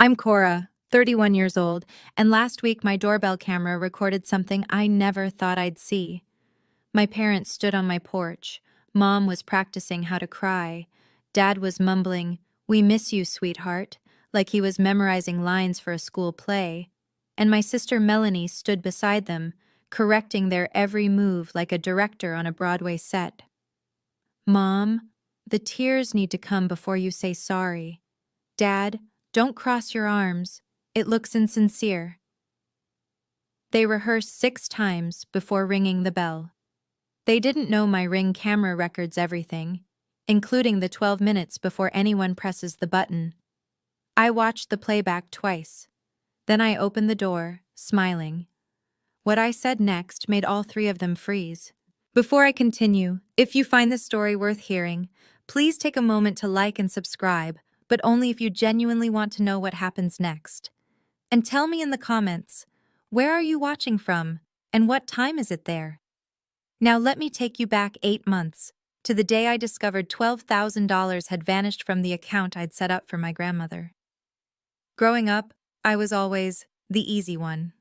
I'm Cora, 31 years old, and last week my doorbell camera recorded something I never thought I'd see. My parents stood on my porch. Mom was practicing how to cry. Dad was mumbling, "We miss you, sweetheart," like he was memorizing lines for a school play. And my sister Melanie stood beside them, correcting their every move like a director on a Broadway set. "Mom, the tears need to come before you say sorry. Dad, don't cross your arms. It looks insincere." They rehearsed 6 times before ringing the bell. They didn't know my Ring camera records everything, including the 12 minutes before anyone presses the button. I watched the playback twice. Then I opened the door, smiling. What I said next made all 3 of them freeze. Before I continue, if you find this story worth hearing, please take a moment to like and subscribe, but only if you genuinely want to know what happens next. And tell me in the comments, where are you watching from, and what time is it there? Now let me take you back 8 months, to the day I discovered $12,000 had vanished from the account I'd set up for my grandmother. Growing up, I was always the easy one.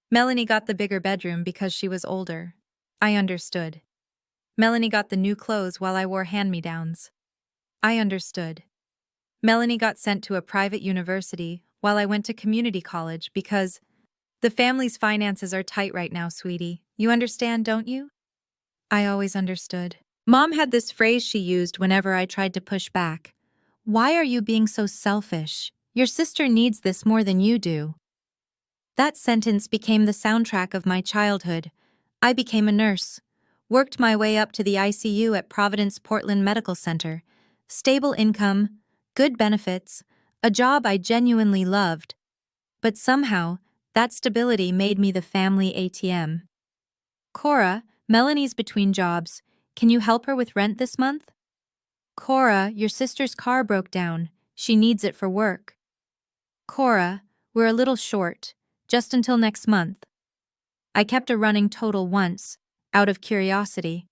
Melanie got the bigger bedroom because she was older. I understood. Melanie got the new clothes while I wore hand-me-downs. I understood. Melanie got sent to a private university while I went to community college because the family's finances are tight right now, sweetie. You understand, don't you? I always understood. Mom had this phrase she used whenever I tried to push back. "Why are you being so selfish? Your sister needs this more than you do." That sentence became the soundtrack of my childhood. I became a nurse, worked my way up to the ICU at Providence Portland Medical Center. Stable income, good benefits, a job I genuinely loved. But somehow, that stability made me the family ATM. "Cora, Melanie's between jobs. Can you help her with rent this month?" "Cora, your sister's car broke down. She needs it for work." "Cora, we're a little short, just until next month." I kept a running total once, out of curiosity.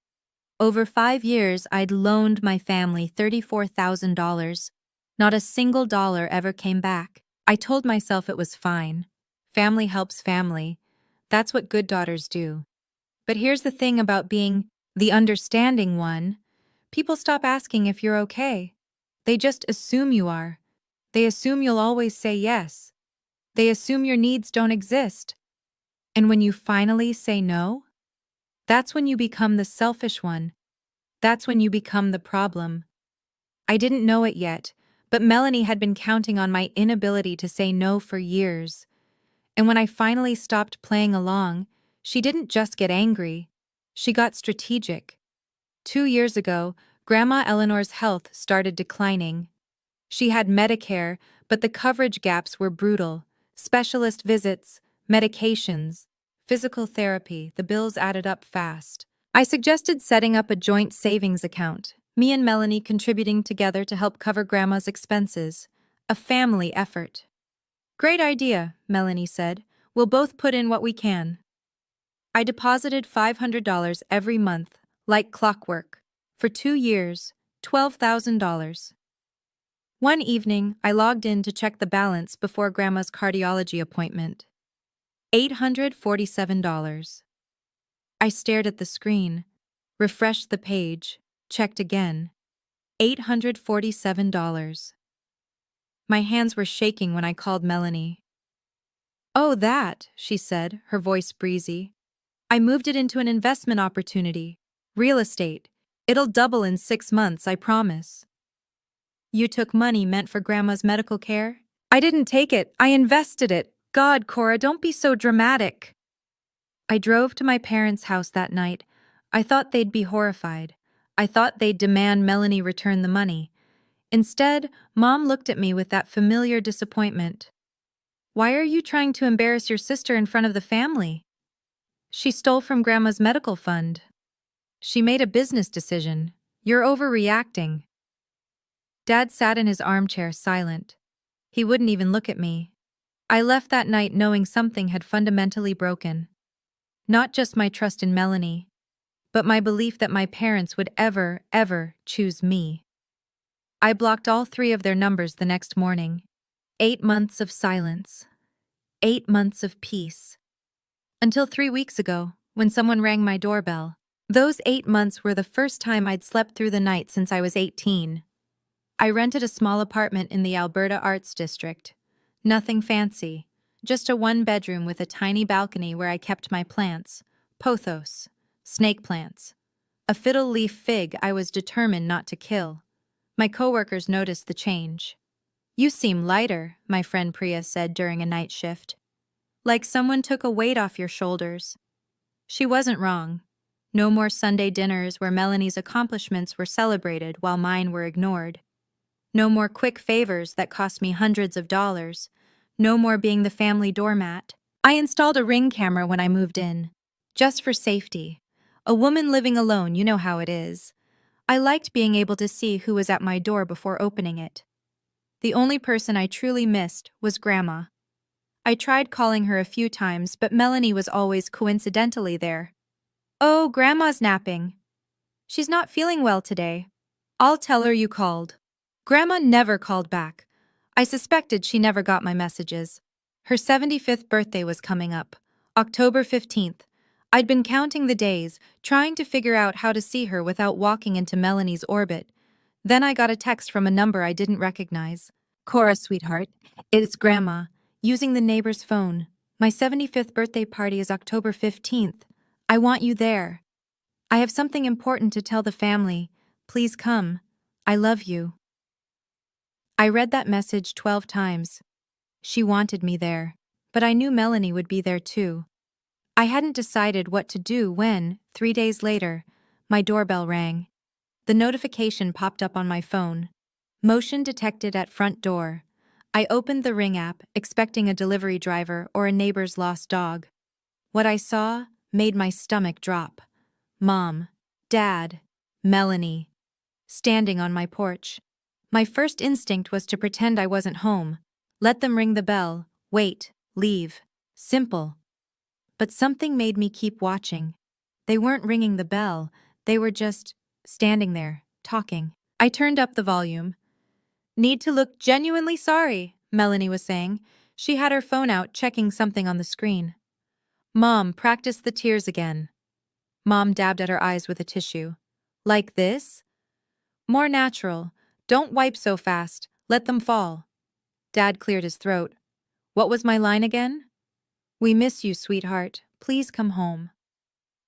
Over 5 years, I'd loaned my family $34,000. Not a single dollar ever came back. I told myself it was fine. Family helps family. That's what good daughters do. But here's the thing about being the understanding one. People stop asking if you're okay. They just assume you are. They assume you'll always say yes. They assume your needs don't exist. And when you finally say no, that's when you become the selfish one. That's when you become the problem. I didn't know it yet, but Melanie had been counting on my inability to say no for years. And when I finally stopped playing along, she didn't just get angry. She got strategic. 2 years ago, Grandma Eleanor's health started declining. She had Medicare, but the coverage gaps were brutal. Specialist visits, medications, physical therapy, the bills added up fast. I suggested setting up a joint savings account, me and Melanie contributing together to help cover Grandma's expenses. A family effort. "Great idea," Melanie said. "We'll both put in what we can." I deposited $500 every month, like clockwork. For 2 years, $12,000. One evening, I logged in to check the balance before Grandma's cardiology appointment. $847. I stared at the screen, refreshed the page, checked again. $847. My hands were shaking when I called Melanie. "Oh, that," she said, her voice breezy. "I moved it into an investment opportunity. Real estate. It'll double in 6 months, I promise." "You took money meant for Grandma's medical care?" "I didn't take it, I invested it. God, Cora, don't be so dramatic." I drove to my parents' house that night. I thought they'd be horrified. I thought they'd demand Melanie return the money. Instead, Mom looked at me with that familiar disappointment. "Why are you trying to embarrass your sister in front of the family? She stole from Grandma's medical fund. She made a business decision. You're overreacting." Dad sat in his armchair silent. He wouldn't even look at me. I left that night knowing something had fundamentally broken. Not just my trust in Melanie, but my belief that my parents would ever choose me. I blocked all 3 of their numbers the next morning. 8 months of silence. 8 months of peace. Until 3 weeks ago, when someone rang my doorbell. Those 8 months were the first time I'd slept through the night since I was 18. I rented a small apartment in the Alberta Arts District. Nothing fancy, just a one-bedroom with a tiny balcony where I kept my plants, pothos, snake plants. A fiddle leaf fig I was determined not to kill. My coworkers noticed the change. "You seem lighter," my friend Priya said during a night shift. "Like someone took a weight off your shoulders." She wasn't wrong. No more Sunday dinners where Melanie's accomplishments were celebrated while mine were ignored. No more quick favors that cost me hundreds of dollars. No more being the family doormat. I installed a Ring camera when I moved in. Just for safety. A woman living alone, you know how it is. I liked being able to see who was at my door before opening it. The only person I truly missed was Grandma. I tried calling her a few times, but Melanie was always coincidentally there. "Oh, Grandma's napping. She's not feeling well today. I'll tell her you called." Grandma never called back. I suspected she never got my messages. Her 75th birthday was coming up, October 15th. I'd been counting the days, trying to figure out how to see her without walking into Melanie's orbit. Then I got a text from a number I didn't recognize. "Cora, sweetheart, it's Grandma, using the neighbor's phone. My 75th birthday party is October 15th. I want you there. I have something important to tell the family. Please come. I love you." I read that message 12 times. She wanted me there, but I knew Melanie would be there too. I hadn't decided what to do when, 3 days later, my doorbell rang. The notification popped up on my phone. Motion detected at front door. I opened the Ring app, expecting a delivery driver or a neighbor's lost dog. What I saw made my stomach drop. Mom, Dad, Melanie, standing on my porch. My first instinct was to pretend I wasn't home. Let them ring the bell, wait, leave. Simple. But something made me keep watching. They weren't ringing the bell, they were just standing there, talking. I turned up the volume. "Need to look genuinely sorry," Melanie was saying. She had her phone out, checking something on the screen. "Mom, practice the tears again." Mom dabbed at her eyes with a tissue. "Like this? More natural. Don't wipe so fast. Let them fall." Dad cleared his throat. "What was my line again?" "We miss you, sweetheart. Please come home."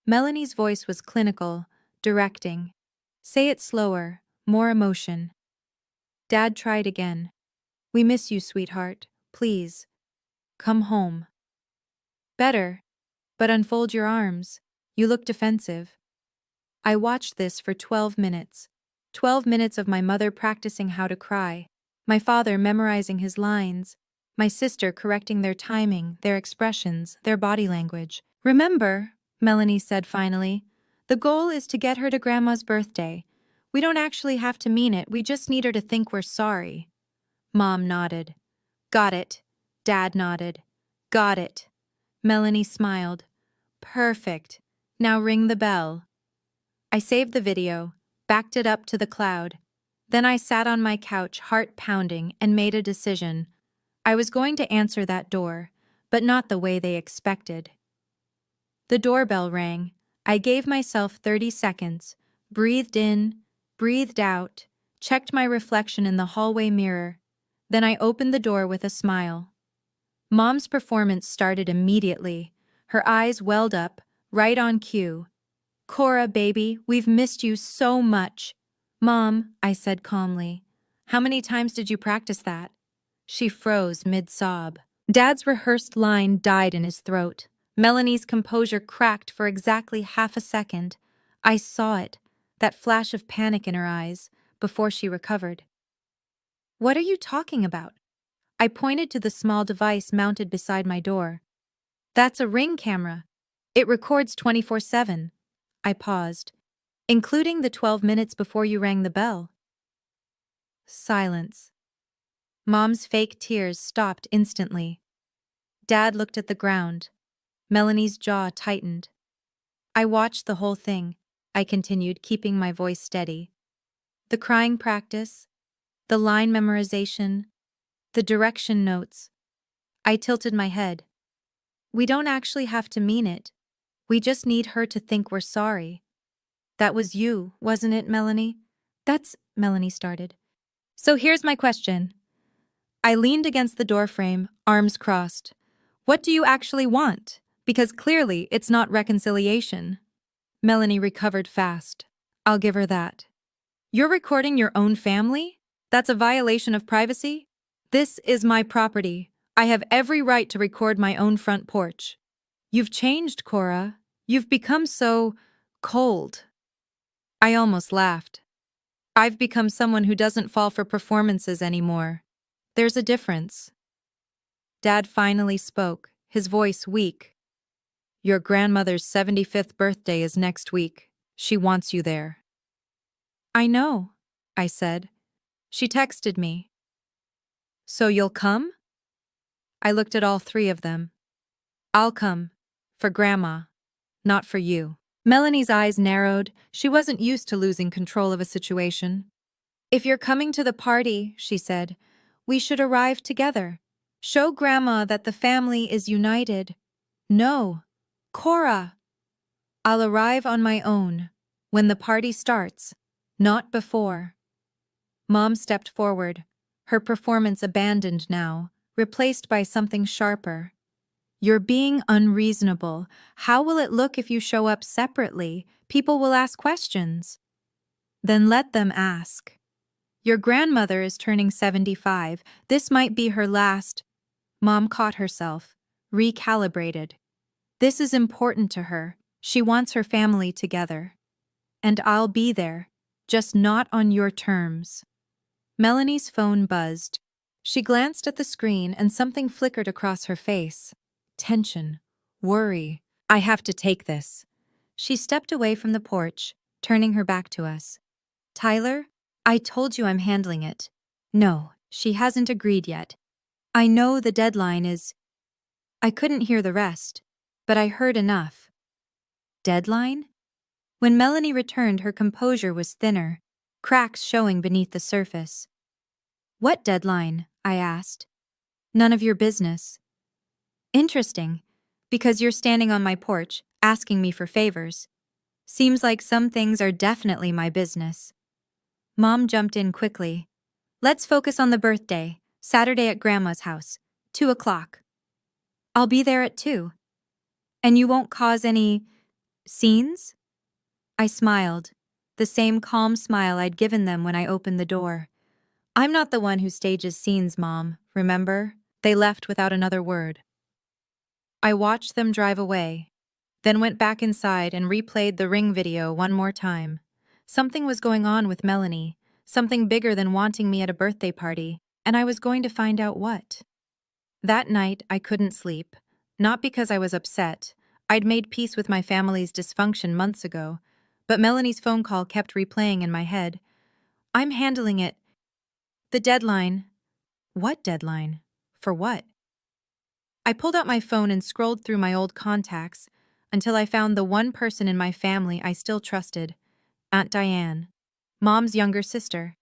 Melanie's voice was clinical, directing. "Say it slower, more emotion." Dad tried again. "We miss you, sweetheart. Please. Come home." "Better. But unfold your arms. You look defensive." I watched this for 12 minutes. 12 minutes of my mother practicing how to cry, my father memorizing his lines, my sister correcting their timing, their expressions, their body language. "Remember," Melanie said finally, "the goal is to get her to Grandma's birthday. We don't actually have to mean it, we just need her to think we're sorry." Mom nodded. "Got it." Dad nodded. "Got it." Melanie smiled. "Perfect. Now ring the bell." I saved the video, backed it up to the cloud. Then I sat on my couch, heart pounding, and made a decision. I was going to answer that door, but not the way they expected. The doorbell rang. I gave myself 30 seconds, breathed in, breathed out, checked my reflection in the hallway mirror. Then I opened the door with a smile. Mom's performance started immediately. Her eyes welled up, right on cue. "Cora, baby, we've missed you so much." "Mom," I said calmly, "how many times did you practice that?" She froze mid-sob. Dad's rehearsed line died in his throat. Melanie's composure cracked for exactly half a second. I saw it, that flash of panic in her eyes, before she recovered. "What are you talking about?" I pointed to the small device mounted beside my door. "That's a Ring camera. It records 24/7. I paused. "Including the 12 minutes before you rang the bell." Silence. Mom's fake tears stopped instantly. Dad looked at the ground. Melanie's jaw tightened. "I watched the whole thing," I continued, keeping my voice steady. "The crying practice, the line memorization, The direction notes. I tilted my head. We don't actually have to mean it. We just need her to think we're sorry. That was you, wasn't it, Melanie? Melanie started. So here's my question. I leaned against the doorframe, arms crossed. What do you actually want? Because clearly it's not reconciliation. Melanie recovered fast. I'll give her that. You're recording your own family? That's a violation of privacy? This is my property. I have every right to record my own front porch. You've changed, Cora. You've become so cold. I almost laughed. I've become someone who doesn't fall for performances anymore. There's a difference. Dad finally spoke, his voice weak. Your grandmother's 75th birthday is next week. She wants you there. I know, I said. She texted me. So you'll come? I looked at all three of them. I'll come. For Grandma. Not for you. Melanie's eyes narrowed. She wasn't used to losing control of a situation. If you're coming to the party, she said, we should arrive together. Show Grandma that the family is united. No. Cora. I'll arrive on my own. When the party starts. Not before. Mom stepped forward, her performance abandoned now, replaced by something sharper. You're being unreasonable. How will it look if you show up separately? People will ask questions. Then let them ask. Your grandmother is turning 75. This might be her last. Mom caught herself, recalibrated. This is important to her. She wants her family together. And I'll be there, just not on your terms. Melanie's phone buzzed. She glanced at the screen and something flickered across her face. Tension. Worry. I have to take this. She stepped away from the porch, turning her back to us. Tyler, I told you I'm handling it. No, she hasn't agreed yet. I know the deadline is... I couldn't hear the rest, but I heard enough. Deadline? When Melanie returned, her composure was thinner, cracks showing beneath the surface. What deadline? I asked. None of your business. Interesting, because you're standing on my porch, asking me for favors. Seems like some things are definitely my business. Mom jumped in quickly. Let's focus on the birthday, Saturday at Grandma's house, 2:00. I'll be there at 2. And you won't cause any... scenes? I smiled, the same calm smile I'd given them when I opened the door. I'm not the one who stages scenes, Mom, remember? They left without another word. I watched them drive away, then went back inside and replayed the Ring video one more time. Something was going on with Melanie, something bigger than wanting me at a birthday party, and I was going to find out what. That night, I couldn't sleep. Not because I was upset. I'd made peace with my family's dysfunction months ago, but Melanie's phone call kept replaying in my head. I'm handling it. The deadline. What deadline? For what? I pulled out my phone and scrolled through my old contacts until I found the one person in my family I still trusted, Aunt Diane, Mom's younger sister,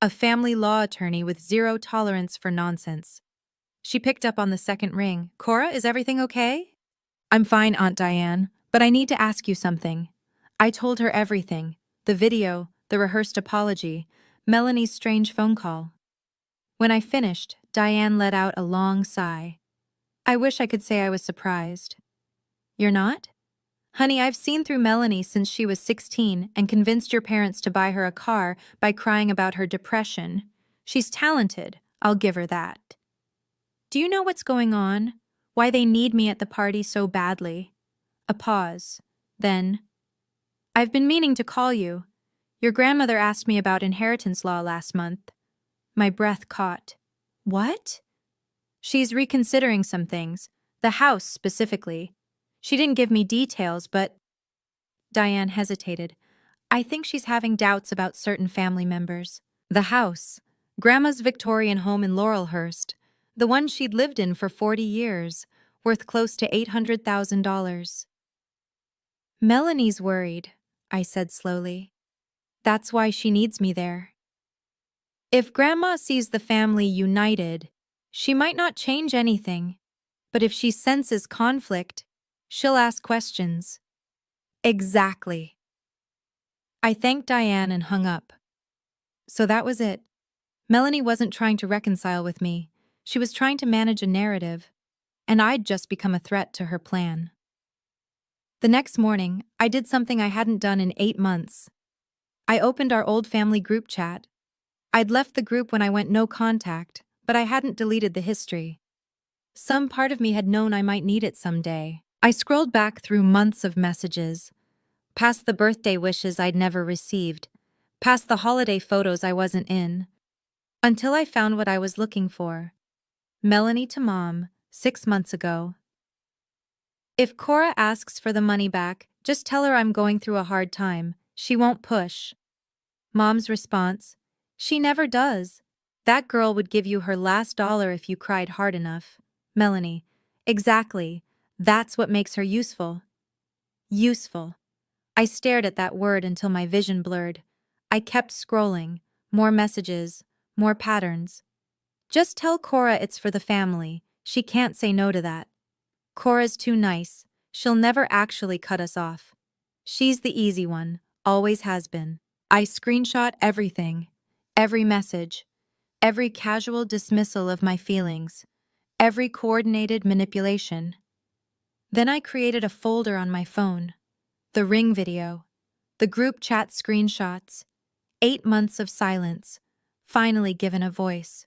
a family law attorney with zero tolerance for nonsense. She picked up on the second ring. Cora, is everything okay? I'm fine, Aunt Diane, but I need to ask you something. I told her everything, the video, the rehearsed apology, Melanie's strange phone call. When I finished, Diane let out a long sigh. I wish I could say I was surprised. You're not? Honey, I've seen through Melanie since she was 16 and convinced your parents to buy her a car by crying about her depression. She's talented, I'll give her that. Do you know what's going on? Why they need me at the party so badly? A pause. Then, I've been meaning to call you. Your grandmother asked me about inheritance law last month. My breath caught. What? She's reconsidering some things, the house specifically. She didn't give me details, but... Diane hesitated. I think she's having doubts about certain family members. The house, Grandma's Victorian home in Laurelhurst, the one she'd lived in for 40 years, worth close to $800,000. Melanie's worried, I said slowly. That's why she needs me there. If Grandma sees the family united, She might not change anything, but if she senses conflict, she'll ask questions. Exactly. I thanked Diane and hung up. So that was it. Melanie wasn't trying to reconcile with me. She was trying to manage a narrative, and I'd just become a threat to her plan. The next morning, I did something I hadn't done in 8 months. I opened our old family group chat. I'd left the group when I went no contact, but I hadn't deleted the history. Some part of me had known I might need it someday. I scrolled back through months of messages, past the birthday wishes I'd never received, past the holiday photos I wasn't in, until I found what I was looking for. Melanie to Mom, 6 months ago. If Cora asks for the money back, just tell her I'm going through a hard time. She won't push. Mom's response: she never does. That girl would give you her last dollar if you cried hard enough. Melanie: exactly. That's what makes her useful. Useful. I stared at that word until my vision blurred. I kept scrolling. More messages. More patterns. Just tell Cora it's for the family. She can't say no to that. Cora's too nice. She'll never actually cut us off. She's the easy one. Always has been. I screenshot everything. Every message. Every casual dismissal of my feelings. Every coordinated manipulation. Then I created a folder on my phone. The ring video. The group chat screenshots. 8 months of silence. Finally given a voice.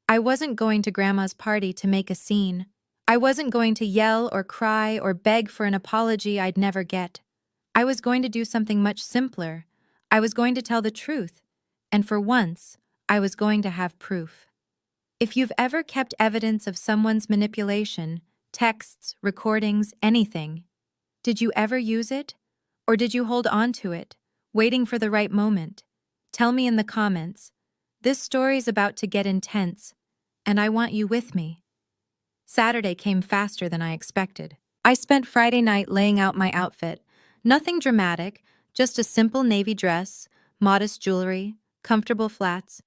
I wasn't going to Grandma's party to make a scene. I wasn't going to yell or cry or beg for an apology I'd never get. I was going to do something much simpler. I was going to tell the truth. And for once, I was going to have proof. If you've ever kept evidence of someone's manipulation, texts, recordings, anything, did you ever use it? Or did you hold on to it, waiting for the right moment? Tell me in the comments. This story's about to get intense, and I want you with me. Saturday came faster than I expected. I spent Friday night laying out my outfit. Nothing dramatic, just a simple navy dress, modest jewelry, comfortable flats.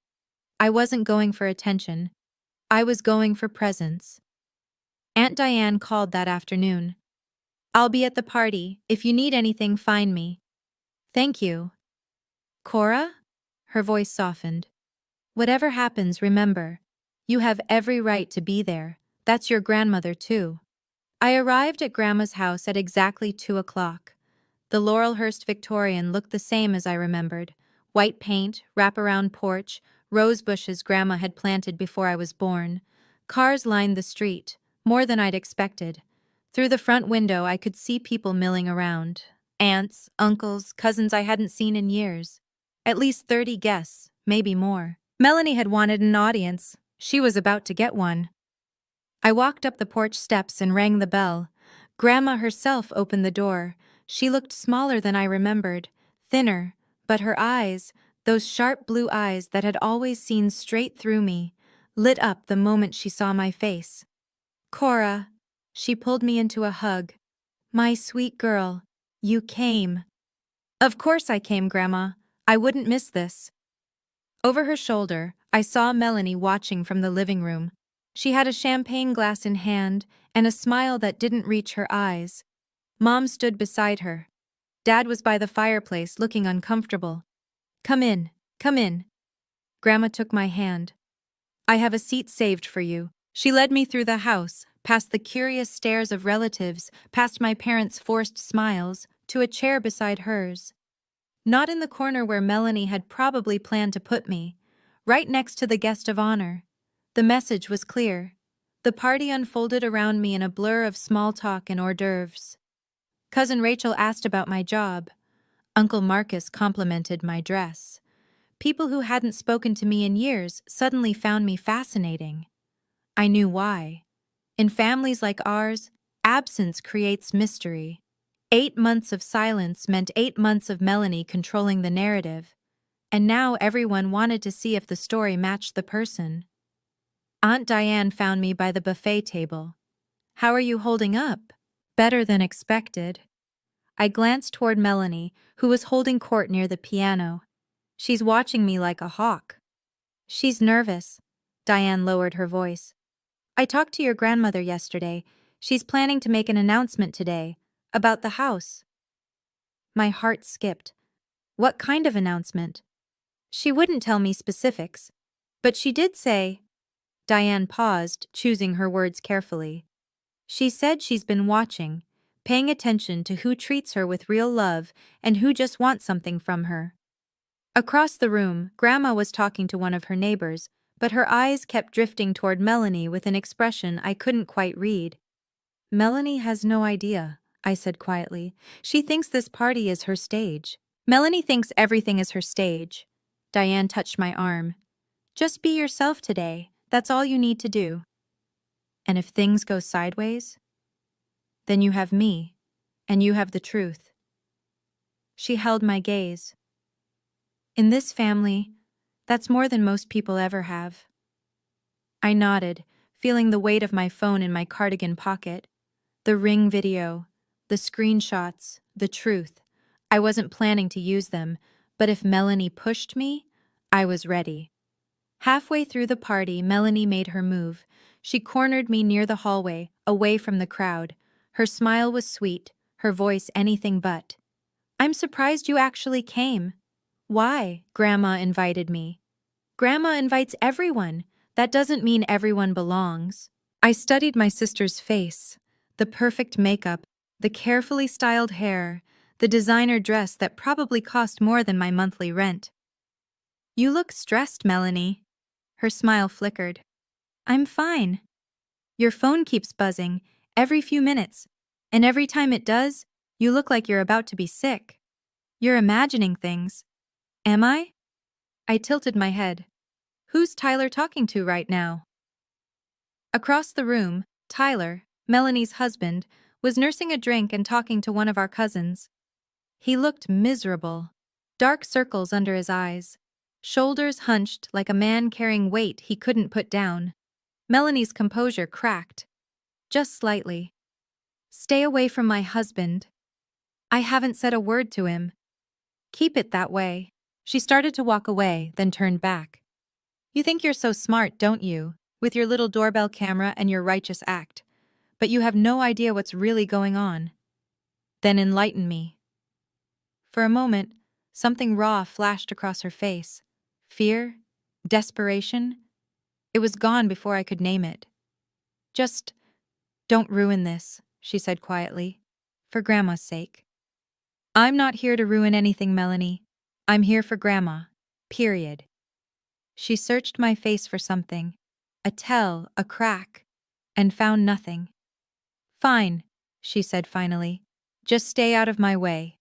I wasn't going for attention. I was going for presence. Aunt Diane called that afternoon. I'll be at the party. If you need anything, find me. Thank you. Cora? Her voice softened. Whatever happens, remember, you have every right to be there. That's your grandmother, too. I arrived at Grandma's house at exactly 2 o'clock. The Laurelhurst Victorian looked the same as I remembered. White paint, wraparound porch, rose bushes Grandma had planted before I was born. Cars lined the street, more than I'd expected. Through the front window, I could see people milling around. Aunts, uncles, cousins I hadn't seen in years. At least 30 guests, maybe more. Melanie had wanted an audience. She was about to get one. I walked up the porch steps and rang the bell. Grandma herself opened the door. She looked smaller than I remembered, thinner, but her eyes, those sharp blue eyes that had always seen straight through me, lit up the moment she saw my face. Cora. She pulled me into a hug. My sweet girl, you came. Of course I came, Grandma. I wouldn't miss this. Over her shoulder, I saw Melanie watching from the living room. She had a champagne glass in hand and a smile that didn't reach her eyes. Mom stood beside her. Dad was by the fireplace, looking uncomfortable. Come in, come in. Grandma took my hand. I have a seat saved for you. She led me through the house, past the curious stares of relatives, past my parents' forced smiles, to a chair beside hers. Not in the corner where Melanie had probably planned to put me, right next to the guest of honor. The message was clear. The party unfolded around me in a blur of small talk and hors d'oeuvres. Cousin Rachel asked about my job. Uncle Marcus complimented my dress. People who hadn't spoken to me in years suddenly found me fascinating. I knew why. In families like ours, absence creates mystery. 8 months of silence meant 8 months of Melanie controlling the narrative, and now everyone wanted to see if the story matched the person. Aunt Diane found me by the buffet table. How are you holding up? Better than expected. I glanced toward Melanie, who was holding court near the piano. She's watching me like a hawk. She's nervous. Diane lowered her voice. I talked to your grandmother yesterday. She's planning to make an announcement today about the house. My heart skipped. What kind of announcement? She wouldn't tell me specifics, but she did say. Diane paused, choosing her words carefully. She said she's been watching, paying attention to who treats her with real love and who just wants something from her. Across the room, Grandma was talking to one of her neighbors, but her eyes kept drifting toward Melanie with an expression I couldn't quite read. Melanie has no idea, I said quietly. She thinks this party is her stage. Melanie thinks everything is her stage. Diane touched my arm. Just be yourself today. That's all you need to do. And if things go sideways, then you have me, and you have the truth. She held my gaze. In this family, that's more than most people ever have. I nodded, feeling the weight of my phone in my cardigan pocket. The Ring video, the screenshots, the truth. I wasn't planning to use them, but if Melanie pushed me, I was ready. Halfway through the party, Melanie made her move. She cornered me near the hallway, away from the crowd. Her smile was sweet, her voice anything but. I'm surprised you actually came. Why? Grandma invited me. Grandma invites everyone. That doesn't mean everyone belongs. I studied my sister's face, the perfect makeup, the carefully styled hair, the designer dress that probably cost more than my monthly rent. You look stressed, Melanie. Her smile flickered. I'm fine. Your phone keeps buzzing, every few minutes, and every time it does, you look like you're about to be sick. You're imagining things. Am I? I tilted my head. Who's Tyler talking to right now? Across the room, Tyler, Melanie's husband, was nursing a drink and talking to one of our cousins. He looked miserable. Dark circles under his eyes. Shoulders hunched like a man carrying weight he couldn't put down. Melanie's composure cracked. Just slightly. Stay away from my husband. I haven't said a word to him. Keep it that way. She started to walk away, then turned back. You think you're so smart, don't you? With your little doorbell camera and your righteous act. But you have no idea what's really going on. Then enlighten me. For a moment, something raw flashed across her face. Fear? Desperation? It was gone before I could name it. Just, don't ruin this, she said quietly. For Grandma's sake. I'm not here to ruin anything, Melanie. I'm here for Grandma. Period. She searched my face for something. A tell, a crack. And found nothing. Fine, she said finally. Just stay out of my way.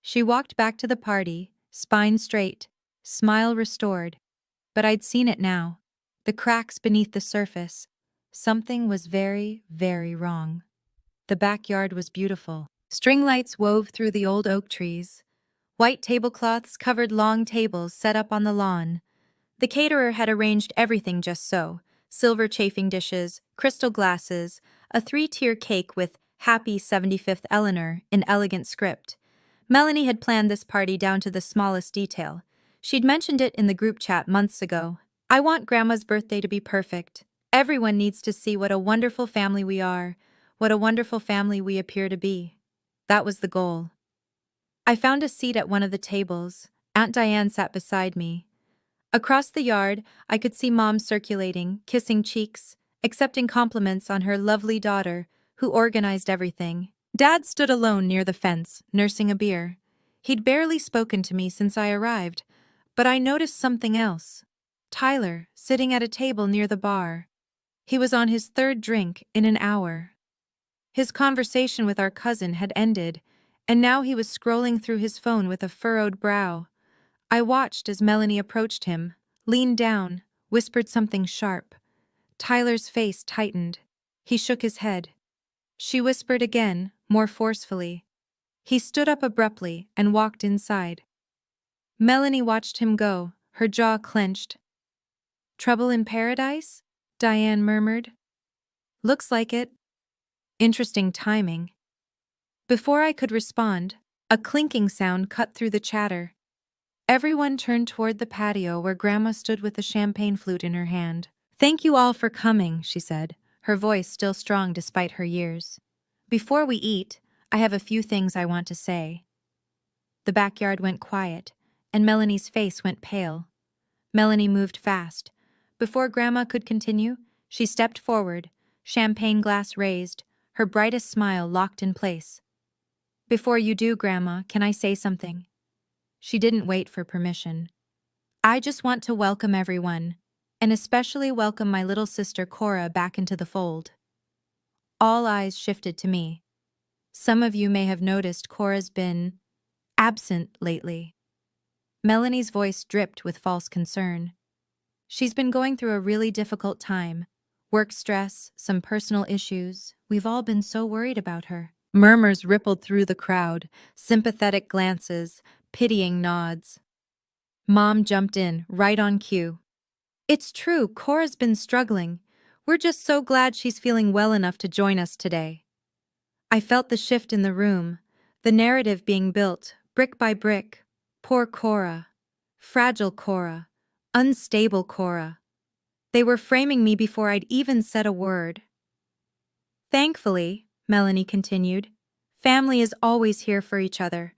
She walked back to the party, spine straight, smile restored. But I'd seen it now. The cracks beneath the surface. Something was very, very wrong. The backyard was beautiful. String lights wove through the old oak trees. White tablecloths covered long tables set up on the lawn. The caterer had arranged everything just so. Silver chafing dishes, crystal glasses, a 3-tier cake with Happy 75th Eleanor in elegant script. Melanie had planned this party down to the smallest detail. She'd mentioned it in the group chat months ago. I want Grandma's birthday to be perfect. Everyone needs to see what a wonderful family we are, what a wonderful family we appear to be. That was the goal. I found a seat at one of the tables. Aunt Diane sat beside me. Across the yard, I could see Mom circulating, kissing cheeks, accepting compliments on her lovely daughter, who organized everything. Dad stood alone near the fence, nursing a beer. He'd barely spoken to me since I arrived, but I noticed something else. Tyler, sitting at a table near the bar. He was on his 3rd drink in an hour. His conversation with our cousin had ended, and now he was scrolling through his phone with a furrowed brow. I watched as Melanie approached him, leaned down, whispered something sharp. Tyler's face tightened. He shook his head. She whispered again, more forcefully. He stood up abruptly and walked inside. Melanie watched him go, her jaw clenched. Trouble in paradise? Diane murmured. Looks like it. Interesting timing. Before I could respond, a clinking sound cut through the chatter. Everyone turned toward the patio where Grandma stood with a champagne flute in her hand. "Thank you all for coming," she said, her voice still strong despite her years. "Before we eat, I have a few things I want to say." The backyard went quiet, and Melanie's face went pale. Melanie moved fast. Before Grandma could continue, she stepped forward, champagne glass raised, her brightest smile locked in place. "Before you do, Grandma, can I say something?" She didn't wait for permission. "I just want to welcome everyone, and especially welcome my little sister Cora back into the fold." All eyes shifted to me. Some of you may have noticed Cora's been absent lately. Melanie's voice dripped with false concern. "She's been going through a really difficult time. Work stress, some personal issues. We've all been so worried about her." Murmurs rippled through the crowd, sympathetic glances, pitying nods. Mom jumped in, right on cue. "It's true, Cora's been struggling. We're just so glad she's feeling well enough to join us today." I felt the shift in the room, the narrative being built, brick by brick. Poor Cora. Fragile Cora. Unstable Cora. They were framing me before I'd even said a word. "Thankfully," Melanie continued, "family is always here for each other,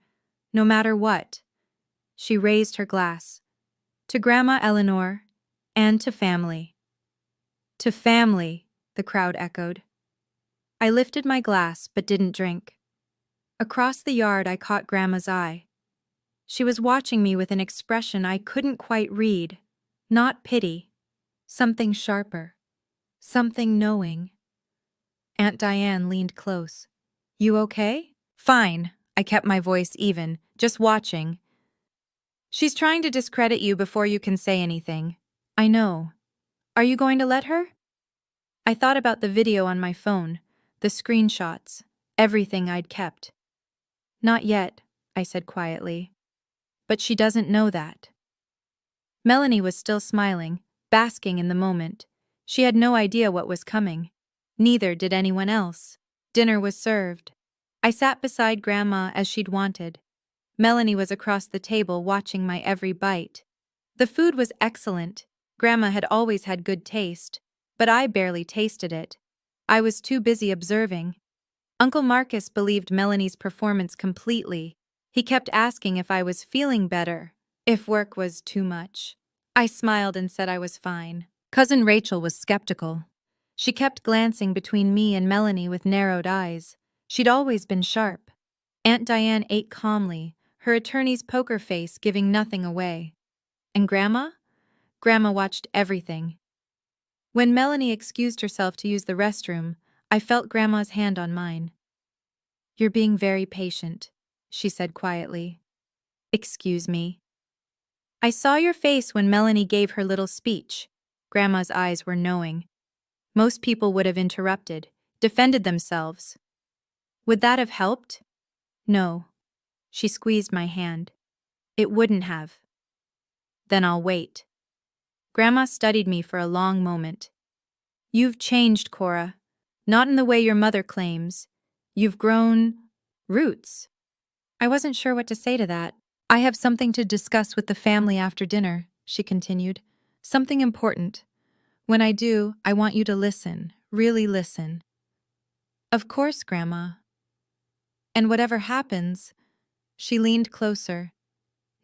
no matter what." She raised her glass. "To Grandma Eleanor, and to family." "To family," the crowd echoed. I lifted my glass but didn't drink. Across the yard I caught Grandma's eye. She was watching me with an expression I couldn't quite read. Not pity. Something sharper. Something knowing. Aunt Diane leaned close. "You okay?" "Fine." I kept my voice even, just watching. "She's trying to discredit you before you can say anything." "I know. Are you going to let her?" I thought about the video on my phone, the screenshots, everything I'd kept. "Not yet," I said quietly. "But she doesn't know that." Melanie was still smiling, basking in the moment. She had no idea what was coming. Neither did anyone else. Dinner was served. I sat beside Grandma as she'd wanted. Melanie was across the table watching my every bite. The food was excellent. Grandma had always had good taste, but I barely tasted it. I was too busy observing. Uncle Marcus believed Melanie's performance completely. He kept asking if I was feeling better, if work was too much. I smiled and said I was fine. Cousin Rachel was skeptical. She kept glancing between me and Melanie with narrowed eyes. She'd always been sharp. Aunt Diane ate calmly, her attorney's poker face giving nothing away. And Grandma? Grandma watched everything. When Melanie excused herself to use the restroom, I felt Grandma's hand on mine. "You're being very patient," she said quietly. "Excuse me." "I saw your face when Melanie gave her little speech." Grandma's eyes were knowing. Most people would have interrupted, defended themselves. Would that have helped? No. She squeezed my hand. It wouldn't have. "Then I'll wait." Grandma studied me for a long moment. "You've changed, Cora. Not in the way your mother claims. You've grown roots." I wasn't sure what to say to that. "I have something to discuss with the family after dinner," she continued. "Something important. When I do, I want you to listen, really listen." "Of course, Grandma." "And whatever happens," she leaned closer,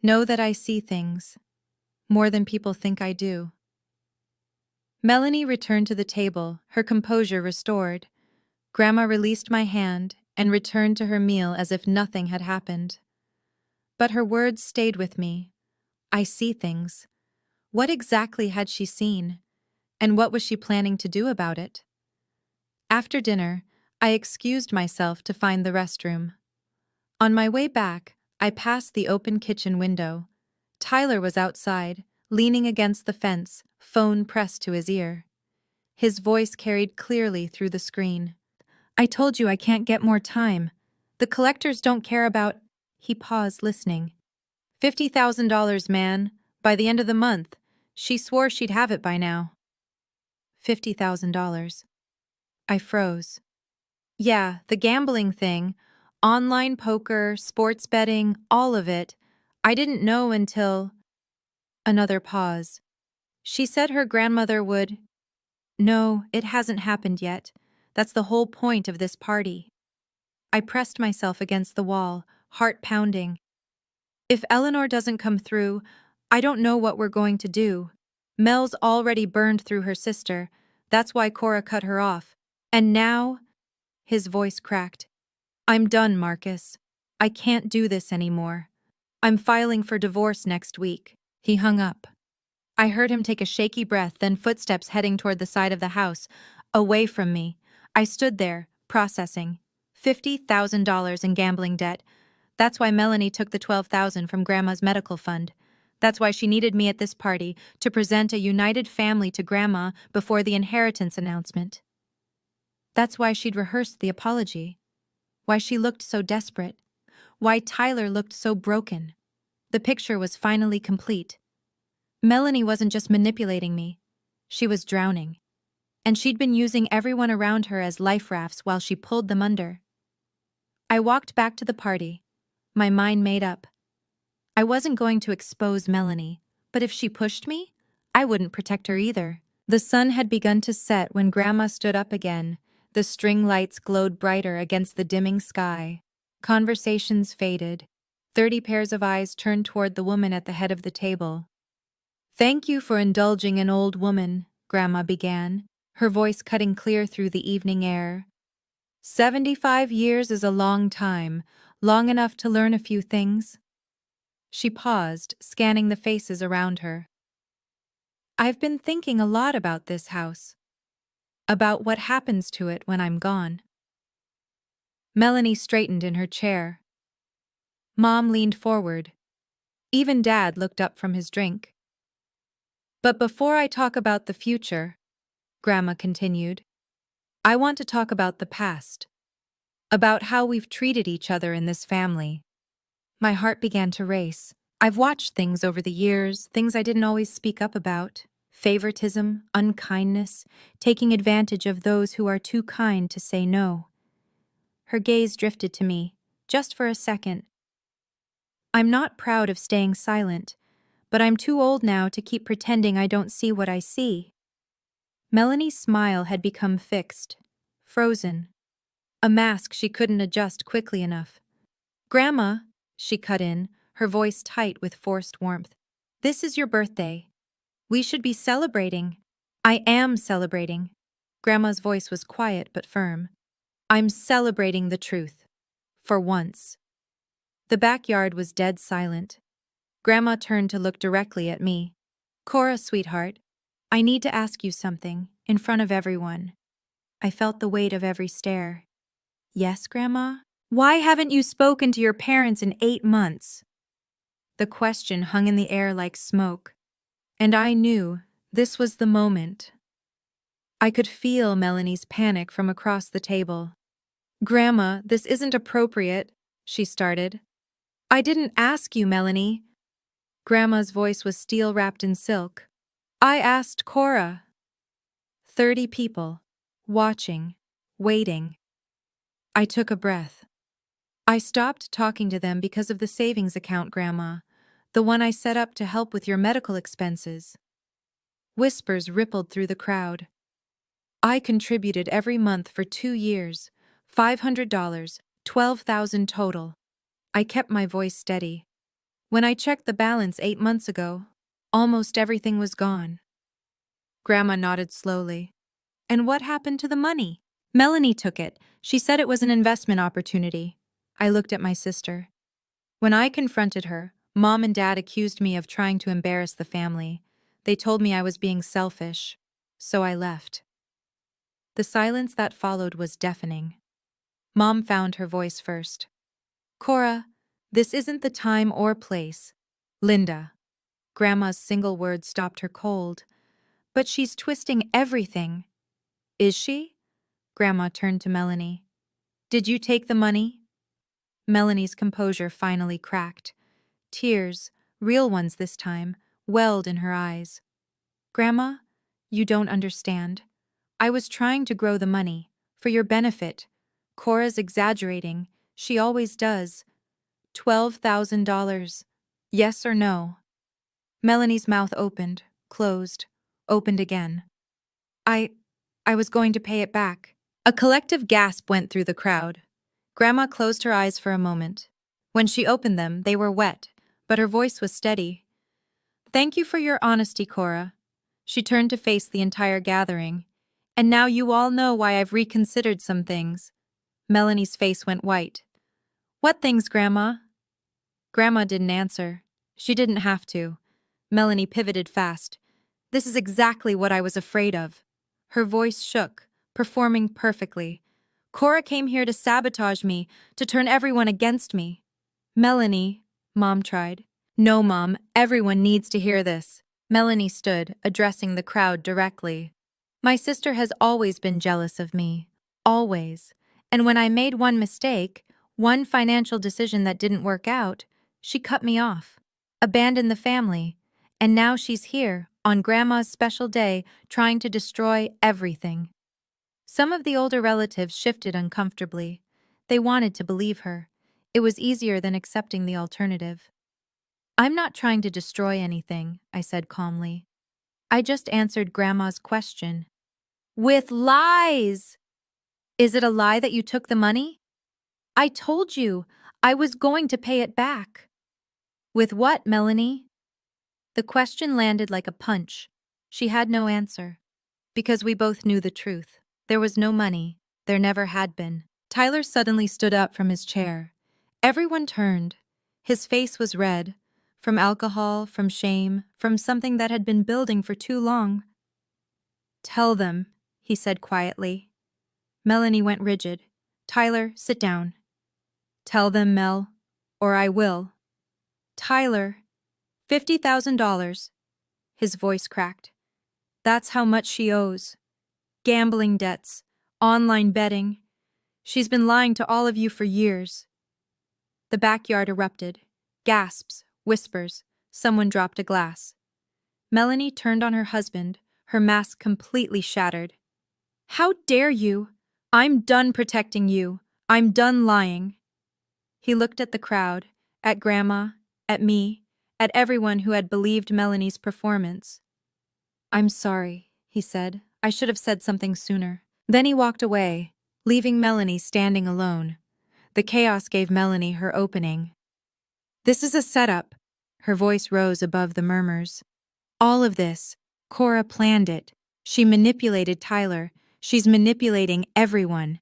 "know that I see things, more than people think I do." Melanie returned to the table, her composure restored. Grandma released my hand and returned to her meal as if nothing had happened. But her words stayed with me. I see things. What exactly had she seen? And what was she planning to do about it? After dinner, I excused myself to find the restroom. On my way back, I passed the open kitchen window. Tyler was outside, leaning against the fence, phone pressed to his ear. His voice carried clearly through the screen. "I told you I can't get more time. The collectors don't care about—" He paused, listening. $50,000, man. By the end of the month. She swore she'd have it by now." $50,000. I froze. "Yeah, the gambling thing. Online poker, sports betting, all of it. I didn't know until—" Another pause. "She said her grandmother would—" No, it hasn't happened yet. That's the whole point of this party. I pressed myself against the wall, heart pounding. If Eleanor doesn't come through, I don't know what we're going to do. Mel's already burned through her sister. That's why Cora cut her off. And now, his voice cracked. I'm done, Marcus. I can't do this anymore. I'm filing for divorce next week. He hung up. I heard him take a shaky breath, then footsteps heading toward the side of the house, away from me. I stood there, processing. $50,000 in gambling debt. That's why Melanie took the $12,000 from Grandma's medical fund. That's why she needed me at this party, to present a united family to Grandma before the inheritance announcement. That's why she'd rehearsed the apology. Why she looked so desperate. Why Tyler looked so broken. The picture was finally complete. Melanie wasn't just manipulating me. She was drowning. And she'd been using everyone around her as life rafts while she pulled them under. I walked back to the party, my mind made up. I wasn't going to expose Melanie, but if she pushed me, I wouldn't protect her either. The sun had begun to set when Grandma stood up again. The string lights glowed brighter against the dimming sky. Conversations faded. 30 pairs of eyes turned toward the woman at the head of the table. Thank you for indulging an old woman, Grandma began, her voice cutting clear through the evening air. 75 years is a long time, long enough to learn a few things. She paused, scanning the faces around her. I've been thinking a lot about this house. About what happens to it when I'm gone. Melanie straightened in her chair. Mom leaned forward. Even Dad looked up from his drink. But before I talk about the future, Grandma continued, I want to talk about the past. About how we've treated each other in this family. My heart began to race. I've watched things over the years, things I didn't always speak up about. Favoritism, unkindness, taking advantage of those who are too kind to say no. Her gaze drifted to me, just for a second. I'm not proud of staying silent, but I'm too old now to keep pretending I don't see what I see. Melanie's smile had become fixed, frozen. A mask she couldn't adjust quickly enough. Grandma, she cut in, her voice tight with forced warmth. This is your birthday. We should be celebrating. I am celebrating. Grandma's voice was quiet but firm. I'm celebrating the truth. For once. The backyard was dead silent. Grandma turned to look directly at me. Cora, sweetheart, I need to ask you something, in front of everyone. I felt the weight of every stare. Yes, Grandma? Why haven't you spoken to your parents in 8 months? The question hung in the air like smoke. And I knew this was the moment. I could feel Melanie's panic from across the table. Grandma, this isn't appropriate, she started. I didn't ask you, Melanie. Grandma's voice was steel-wrapped in silk. I asked Cora. 30 people, watching, waiting. I took a breath. I stopped talking to them because of the savings account, Grandma, the one I set up to help with your medical expenses. Whispers rippled through the crowd. I contributed every month for 2 years, $500, 12,000 total. I kept my voice steady. When I checked the balance 8 months ago, almost everything was gone. Grandma nodded slowly. And what happened to the money? Melanie took it. She said it was an investment opportunity. I looked at my sister. When I confronted her, Mom and Dad accused me of trying to embarrass the family. They told me I was being selfish. So I left. The silence that followed was deafening. Mom found her voice first. Cora, this isn't the time or place. Linda. Grandma's single word stopped her cold. But she's twisting everything. Is she? Grandma turned to Melanie. Did you take the money? Melanie's composure finally cracked. Tears, real ones this time, welled in her eyes. Grandma, you don't understand. I was trying to grow the money, for your benefit. Cora's exaggerating. She always does. $12,000. Yes or no? Melanie's mouth opened, closed, opened again. I was going to pay it back. A collective gasp went through the crowd. Grandma closed her eyes for a moment. When she opened them, they were wet, but her voice was steady. Thank you for your honesty, Cora. She turned to face the entire gathering. And now you all know why I've reconsidered some things. Melanie's face went white. What things, Grandma? Grandma didn't answer. She didn't have to. Melanie pivoted fast. This is exactly what I was afraid of. Her voice shook, performing perfectly. Cora came here to sabotage me, to turn everyone against me. Melanie, Mom tried. No, Mom, everyone needs to hear this. Melanie stood, addressing the crowd directly. My sister has always been jealous of me. Always. And when I made one mistake, one financial decision that didn't work out, she cut me off, abandoned the family, and now she's here, on Grandma's special day, trying to destroy everything. Some of the older relatives shifted uncomfortably. They wanted to believe her. It was easier than accepting the alternative. I'm not trying to destroy anything, I said calmly. I just answered Grandma's question. With lies! Is it a lie that you took the money? I told you, I was going to pay it back. With what, Melanie? The question landed like a punch. She had no answer. Because we both knew the truth. There was no money. There never had been. Tyler suddenly stood up from his chair. Everyone turned. His face was red. From alcohol, from shame, from something that had been building for too long. Tell them, he said quietly. Melanie went rigid. Tyler, sit down. Tell them, Mel, or I will. Tyler, $50,000. His voice cracked. That's how much she owes. Gambling debts, online betting. She's been lying to all of you for years. The backyard erupted. Gasps, whispers. Someone dropped a glass. Melanie turned on her husband, her mask completely shattered. How dare you? I'm done protecting you. I'm done lying. He looked at the crowd, at Grandma, at me, at everyone who had believed Melanie's performance. I'm sorry, he said. I should have said something sooner. Then he walked away, leaving Melanie standing alone. The chaos gave Melanie her opening. This is a setup. Her voice rose above the murmurs. All of this, Cora planned it. She manipulated Tyler. She's manipulating everyone.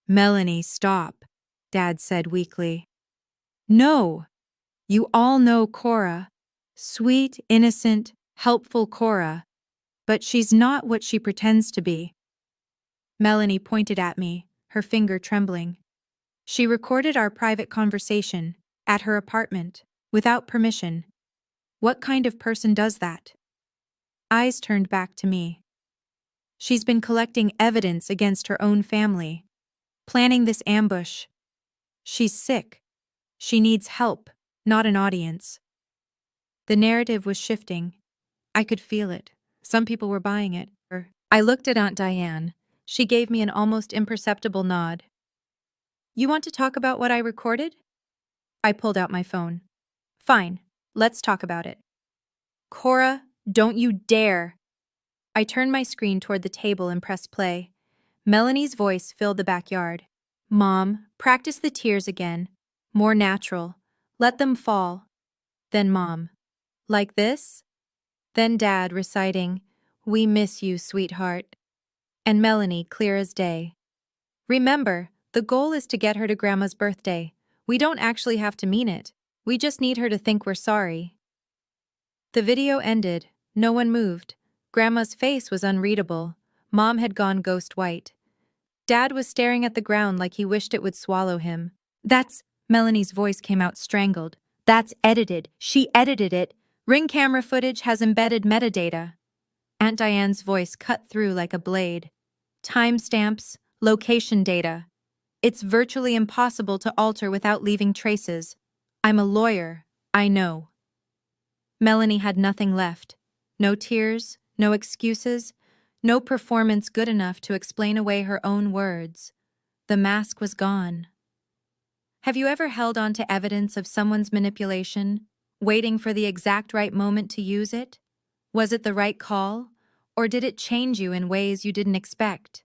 Melanie, stop, Dad said weakly. No. You all know Cora. Sweet, innocent, helpful Cora. But she's not what she pretends to be. Melanie pointed at me, her finger trembling. She recorded our private conversation, at her apartment, without permission. What kind of person does that? Eyes turned back to me. She's been collecting evidence against her own family, planning this ambush. She's sick. She needs help, not an audience. The narrative was shifting. I could feel it. Some people were buying it. I looked at Aunt Diane. She gave me an almost imperceptible nod. You want to talk about what I recorded? I pulled out my phone. Fine, let's talk about it. Cora, don't you dare! I turned my screen toward the table and pressed play. Melanie's voice filled the backyard. Mom, practice the tears again. More natural. Let them fall. Then Mom. Like this? Then Dad reciting, We miss you, sweetheart. And Melanie clear as day. Remember, the goal is to get her to Grandma's birthday. We don't actually have to mean it. We just need her to think we're sorry. The video ended. No one moved. Grandma's face was unreadable. Mom had gone ghost white. Dad was staring at the ground like he wished it would swallow him. Melanie's voice came out strangled. That's edited. She edited it. Ring camera footage has embedded metadata. Aunt Diane's voice cut through like a blade. Timestamps, location data. It's virtually impossible to alter without leaving traces. I'm a lawyer. I know. Melanie had nothing left. No tears, no excuses, no performance good enough to explain away her own words. The mask was gone. Have you ever held on to evidence of someone's manipulation, waiting for the exact right moment to use it? Was it the right call? Or did it change you in ways you didn't expect?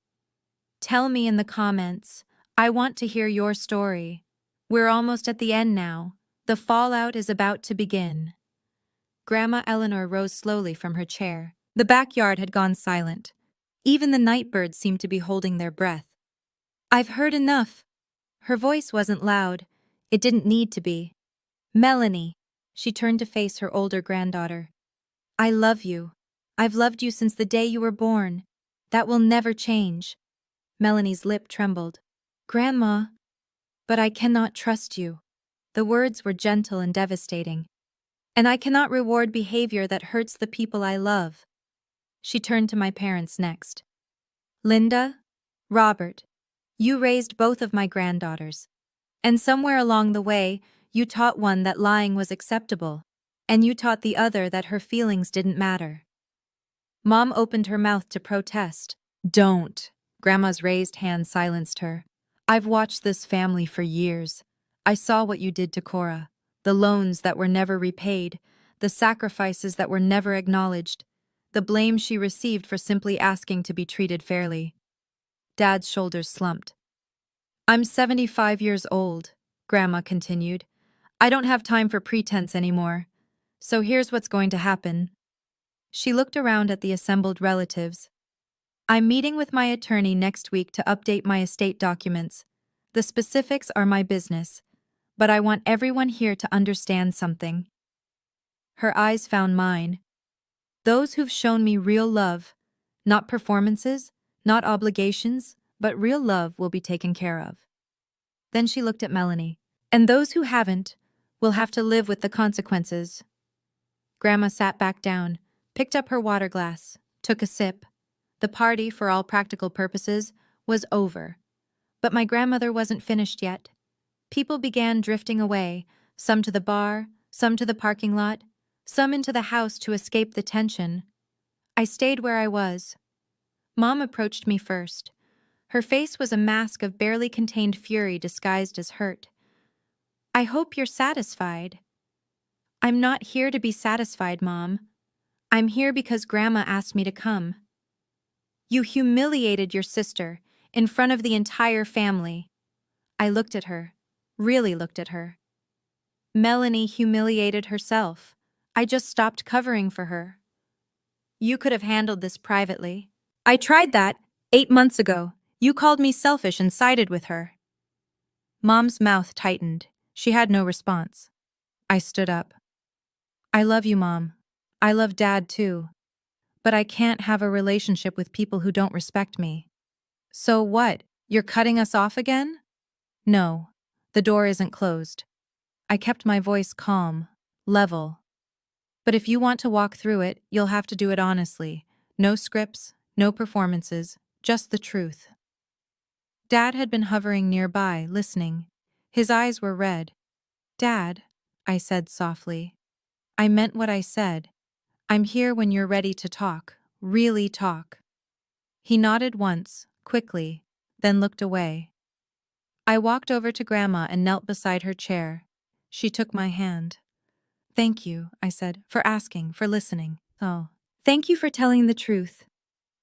Tell me in the comments. I want to hear your story. We're almost at the end now. The fallout is about to begin. Grandma Eleanor rose slowly from her chair. The backyard had gone silent. Even the night birds seemed to be holding their breath. I've heard enough. Her voice wasn't loud. It didn't need to be. Melanie. She turned to face her older granddaughter. I love you. I've loved you since the day you were born. That will never change. Melanie's lip trembled. Grandma. But I cannot trust you. The words were gentle and devastating. And I cannot reward behavior that hurts the people I love. She turned to my parents next. Linda, Robert, you raised both of my granddaughters. And somewhere along the way, you taught one that lying was acceptable. And you taught the other that her feelings didn't matter. Mom opened her mouth to protest. Don't. Grandma's raised hand silenced her. I've watched this family for years. I saw what you did to Cora. The loans that were never repaid. The sacrifices that were never acknowledged. The blame she received for simply asking to be treated fairly. Dad's shoulders slumped. I'm 75 years old, Grandma continued. I don't have time for pretense anymore. So here's what's going to happen. She looked around at the assembled relatives. I'm meeting with my attorney next week to update my estate documents. The specifics are my business, but I want everyone here to understand something. Her eyes found mine. Those who've shown me real love, not performances, not obligations, but real love will be taken care of. Then she looked at Melanie. And those who haven't will have to live with the consequences. Grandma sat back down, picked up her water glass, took a sip. The party, for all practical purposes, was over. But my grandmother wasn't finished yet. People began drifting away, some to the bar, some to the parking lot, some into the house to escape the tension. I stayed where I was. Mom approached me first. Her face was a mask of barely contained fury disguised as hurt. I hope you're satisfied. I'm not here to be satisfied, Mom. I'm here because Grandma asked me to come. You humiliated your sister in front of the entire family. I looked at her, really looked at her. Melanie humiliated herself. I just stopped covering for her. You could have handled this privately. I tried that 8 months ago. You called me selfish and sided with her. Mom's mouth tightened. She had no response. I stood up. I love you, Mom. I love Dad, too. But I can't have a relationship with people who don't respect me. So what? You're cutting us off again? No. The door isn't closed. I kept my voice calm, level. But if you want to walk through it, you'll have to do it honestly. No scripts, no performances, just the truth. Dad had been hovering nearby, listening. His eyes were red. Dad, I said softly. I meant what I said. I'm here when you're ready to talk, really talk. He nodded once, quickly, then looked away. I walked over to Grandma and knelt beside her chair. She took my hand. Thank you, I said, for asking, for listening. Oh, thank you for telling the truth.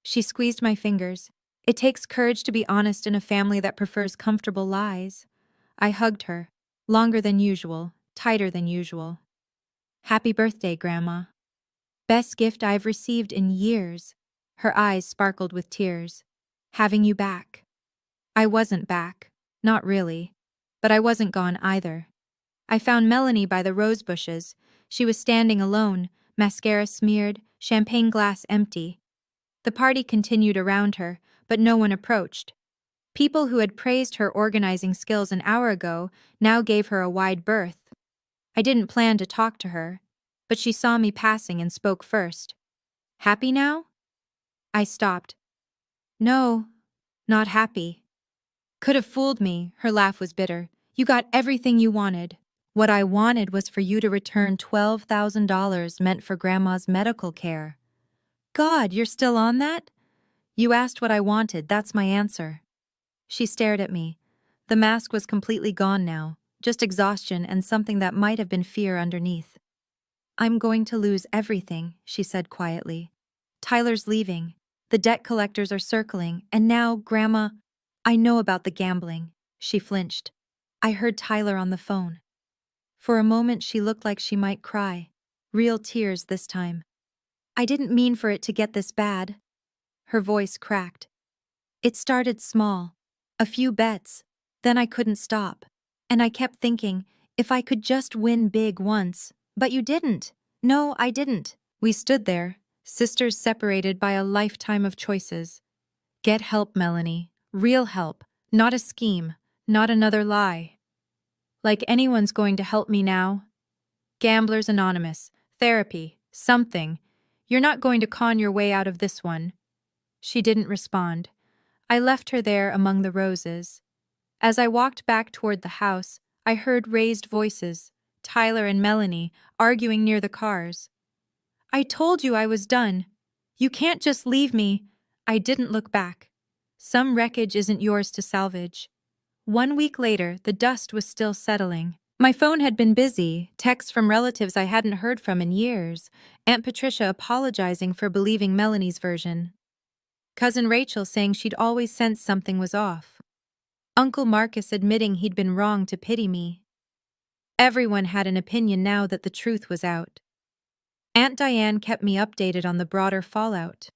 She squeezed my fingers. It takes courage to be honest in a family that prefers comfortable lies. I hugged her, longer than usual, tighter than usual. Happy birthday, Grandma. Best gift I've received in years. Her eyes sparkled with tears. Having you back. I wasn't back. Not really. But I wasn't gone either. I found Melanie by the rose bushes. She was standing alone, mascara smeared, champagne glass empty. The party continued around her, but no one approached. People who had praised her organizing skills an hour ago now gave her a wide berth. I didn't plan to talk to her, but she saw me passing and spoke first. Happy now? I stopped. No, not happy. Could have fooled me, her laugh was bitter. You got everything you wanted. What I wanted was for you to return $12,000 meant for Grandma's medical care. God, you're still on that? You asked what I wanted, that's my answer. She stared at me. The mask was completely gone now, just exhaustion and something that might have been fear underneath. I'm going to lose everything, she said quietly. Tyler's leaving. The debt collectors are circling, and now, Grandma, I know about the gambling. She flinched. I heard Tyler on the phone. For a moment she looked like she might cry. Real tears this time. I didn't mean for it to get this bad. Her voice cracked. It started small. A few bets. Then I couldn't stop. And I kept thinking, if I could just win big once. But you didn't. No, I didn't. We stood there, sisters separated by a lifetime of choices. Get help, Melanie. Real help. Not a scheme. Not another lie. Like anyone's going to help me now. Gamblers Anonymous. Therapy. Something. You're not going to con your way out of this one. She didn't respond. I left her there among the roses. As I walked back toward the house, I heard raised voices, Tyler and Melanie, arguing near the cars. I told you I was done. You can't just leave me. I didn't look back. Some wreckage isn't yours to salvage. 1 week later, the dust was still settling. My phone had been busy, texts from relatives I hadn't heard from in years, Aunt Patricia apologizing for believing Melanie's version. Cousin Rachel saying she'd always sensed something was off. Uncle Marcus admitting he'd been wrong to pity me. Everyone had an opinion now that the truth was out. Aunt Diane kept me updated on the broader fallout.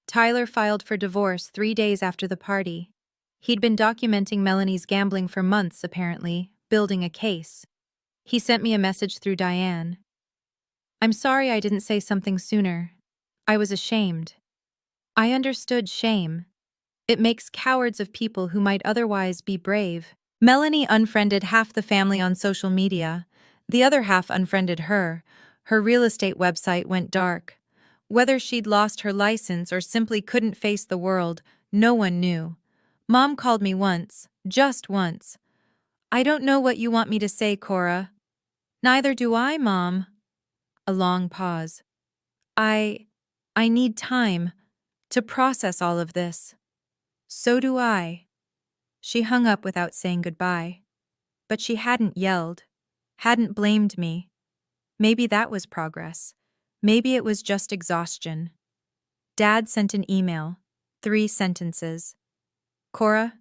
Tyler filed for divorce 3 days after the party. He'd been documenting Melanie's gambling for months, apparently, building a case. He sent me a message through Diane. I'm sorry I didn't say something sooner. I was ashamed. I understood shame. It makes cowards of people who might otherwise be brave. Melanie unfriended half the family on social media. The other half unfriended her. Her real estate website went dark. Whether she'd lost her license or simply couldn't face the world, no one knew. Mom called me once, just once. I don't know what you want me to say, Cora. Neither do I, Mom. A long pause. I need time to process all of this. So do I. She hung up without saying goodbye. But she hadn't yelled, hadn't blamed me. Maybe that was progress. Maybe it was just exhaustion. Dad sent an email, 3 sentences. Cora,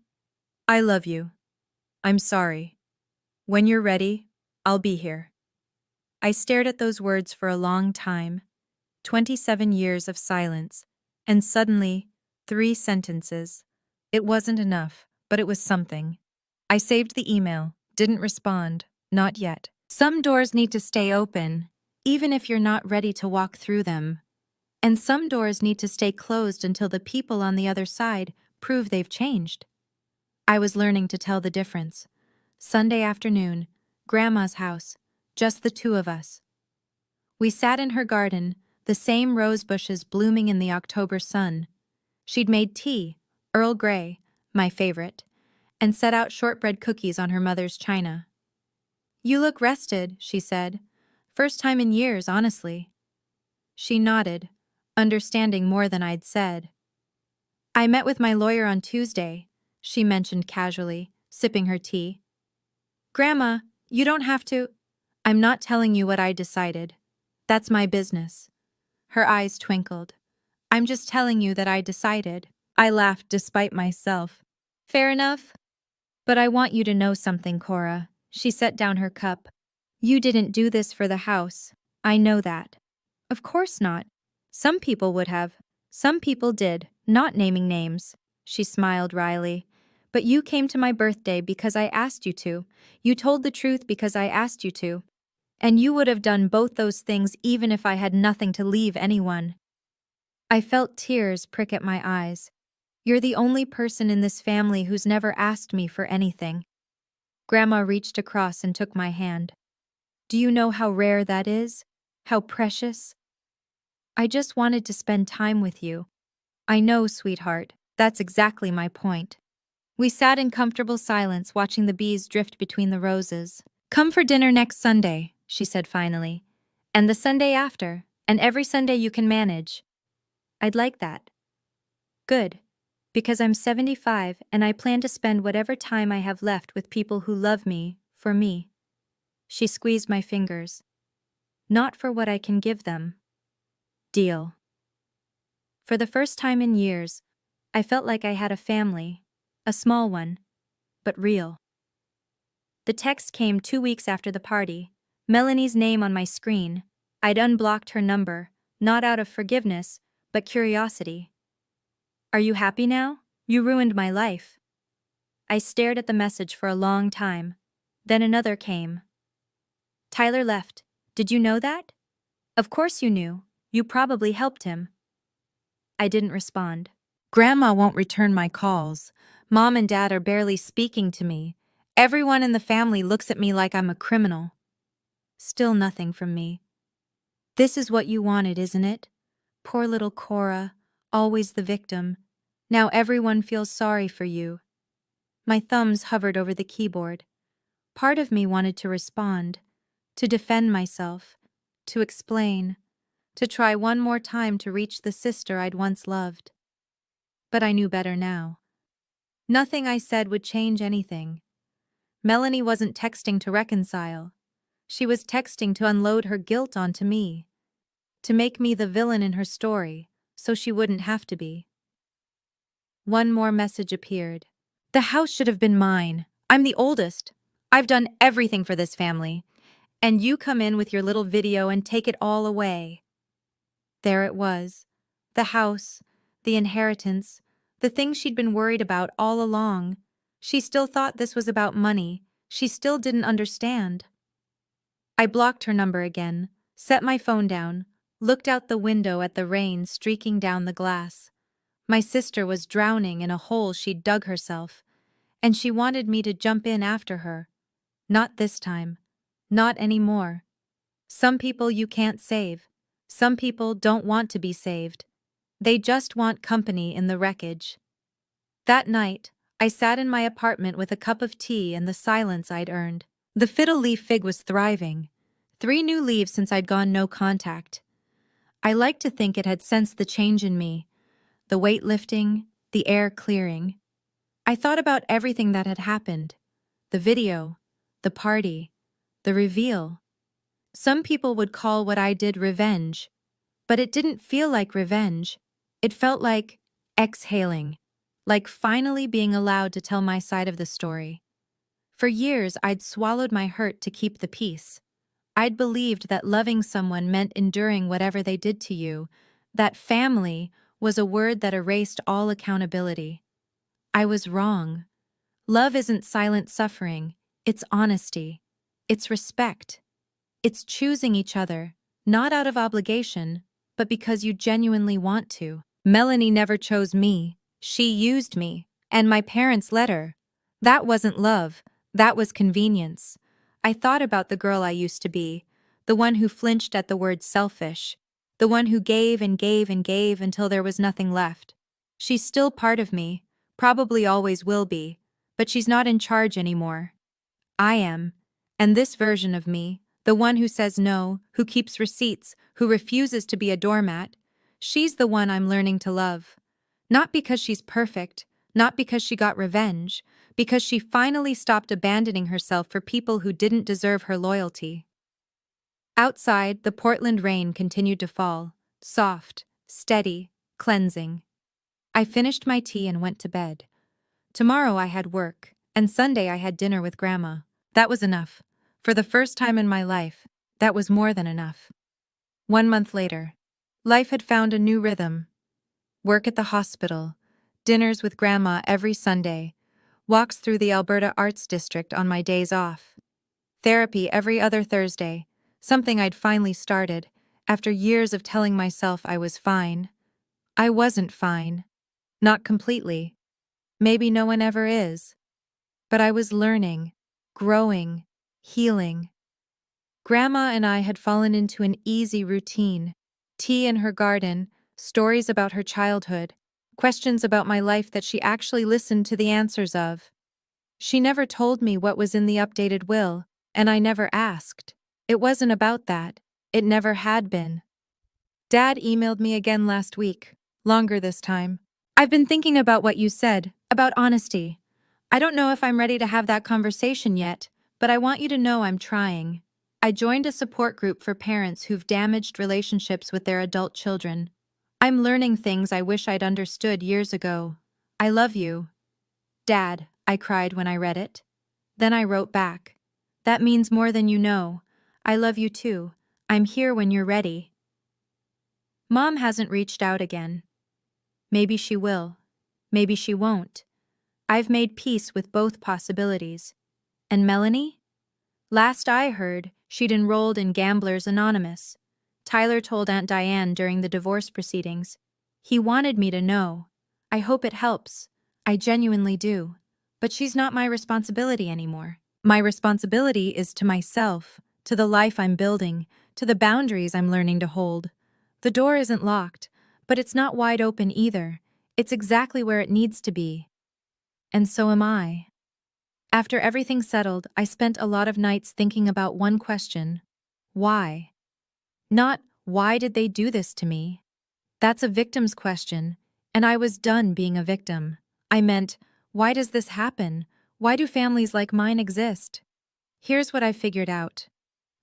I love you. I'm sorry. When you're ready, I'll be here. I stared at those words for a long time, 27 years of silence, and suddenly, 3 sentences. It wasn't enough, but it was something. I saved the email, didn't respond, not yet. Some doors need to stay open, even if you're not ready to walk through them. And some doors need to stay closed until the people on the other side prove they've changed. I was learning to tell the difference. Sunday afternoon, Grandma's house, just the 2 of us. We sat in her garden, the same rose bushes blooming in the October sun. She'd made tea, Earl Grey, my favorite, and set out shortbread cookies on her mother's china. You look rested, she said. First time in years, honestly. She nodded, understanding more than I'd said. I met with my lawyer on Tuesday, she mentioned casually, sipping her tea. Grandma, you don't have to. I'm not telling you what I decided. That's my business. Her eyes twinkled. I'm just telling you that I decided. I laughed despite myself. Fair enough. But I want you to know something, Cora. She set down her cup. You didn't do this for the house. I know that. Of course not. Some people would have. Some people did, not naming names. She smiled wryly. But you came to my birthday because I asked you to. You told the truth because I asked you to. And you would have done both those things even if I had nothing to leave anyone. I felt tears prick at my eyes. You're the only person in this family who's never asked me for anything. Grandma reached across and took my hand. Do you know how rare that is? How precious? I just wanted to spend time with you. I know, sweetheart. That's exactly my point. We sat in comfortable silence watching the bees drift between the roses. Come for dinner next Sunday, she said finally. And the Sunday after, and every Sunday you can manage. I'd like that. Good. Because I'm 75 and I plan to spend whatever time I have left with people who love me, for me. She squeezed my fingers. Not for what I can give them. Deal. For the first time in years, I felt like I had a family, a small one, but real. The text came 2 weeks after the party, Melanie's name on my screen. I'd unblocked her number, not out of forgiveness, but curiosity. "Are you happy now? You ruined my life." I stared at the message for a long time. Then another came. "Tyler left. Did you know that?" "Of course you knew. You probably helped him." I didn't respond. Grandma won't return my calls. Mom and Dad are barely speaking to me. Everyone in the family looks at me like I'm a criminal. Still nothing from me. "This is what you wanted, isn't it? Poor little Cora, always the victim. Now everyone feels sorry for you." My thumbs hovered over the keyboard. Part of me wanted to respond, to defend myself, to explain, to try one more time to reach the sister I'd once loved. But I knew better now. Nothing I said would change anything. Melanie wasn't texting to reconcile. She was texting to unload her guilt onto me, to make me the villain in her story, so she wouldn't have to be. One more message appeared. "The house should have been mine. I'm the oldest. I've done everything for this family. And you come in with your little video and take it all away." There it was. The house, the inheritance, the thing she'd been worried about all along. She still thought this was about money. She still didn't understand. I blocked her number again, set my phone down, looked out the window at the rain streaking down the glass. My sister was drowning in a hole she'd dug herself, and she wanted me to jump in after her. Not this time. Not anymore. Some people you can't save. Some people don't want to be saved. They just want company in the wreckage. That night, I sat in my apartment with a cup of tea and the silence I'd earned. The fiddle leaf fig was thriving. 3 new leaves since I'd gone no contact. I liked to think it had sensed the change in me, the weight lifting, the air clearing. I thought about everything that had happened. The video, the party, the reveal. Some people would call what I did revenge, but it didn't feel like revenge. It felt like exhaling, like finally being allowed to tell my side of the story. For years, I'd swallowed my hurt to keep the peace. I'd believed that loving someone meant enduring whatever they did to you, that family was a word that erased all accountability. I was wrong. Love isn't silent suffering, it's honesty. It's respect. It's choosing each other, not out of obligation, but because you genuinely want to. Melanie never chose me. She used me, and my parents let her. That wasn't love. That was convenience. I thought about the girl I used to be, the one who flinched at the word selfish, the one who gave and gave and gave until there was nothing left. She's still part of me, probably always will be, but she's not in charge anymore. I am. And this version of me, the one who says no, who keeps receipts, who refuses to be a doormat, she's the one I'm learning to love. Not because she's perfect, not because she got revenge, because she finally stopped abandoning herself for people who didn't deserve her loyalty. Outside, the Portland rain continued to fall, soft, steady, cleansing. I finished my tea and went to bed. Tomorrow I had work, and Sunday I had dinner with Grandma. That was enough. For the first time in my life, that was more than enough. 1 month later, life had found a new rhythm. Work at the hospital, dinners with Grandma every Sunday, walks through the Alberta Arts District on my days off. Therapy every other Thursday, something I'd finally started, after years of telling myself I was fine. I wasn't fine. Not completely. Maybe no one ever is. But I was learning, growing, healing. Grandma and I had fallen into an easy routine. Tea in her garden, stories about her childhood, questions about my life that she actually listened to the answers of. She never told me what was in the updated will, and I never asked. It wasn't about that. It never had been. Dad emailed me again last week, longer this time. "I've been thinking about what you said, about honesty. I don't know if I'm ready to have that conversation yet, but I want you to know I'm trying. I joined a support group for parents who've damaged relationships with their adult children. I'm learning things I wish I'd understood years ago. I love you. Dad, I cried when I read it. Then I wrote back. That means more than you know. I love you too. I'm here when you're ready. Mom hasn't reached out again. Maybe she will. Maybe she won't. I've made peace with both possibilities. And Melanie? Last I heard, she'd enrolled in Gamblers Anonymous. Tyler told Aunt Diane during the divorce proceedings. He wanted me to know. I hope it helps. I genuinely do. But she's not my responsibility anymore. My responsibility is to myself, to the life I'm building, to the boundaries I'm learning to hold. The door isn't locked, but it's not wide open either. It's exactly where it needs to be. And so am I. After everything settled, I spent a lot of nights thinking about one question. Why? Not, why did they do this to me? That's a victim's question, and I was done being a victim. I meant, why does this happen? Why do families like mine exist? Here's what I figured out.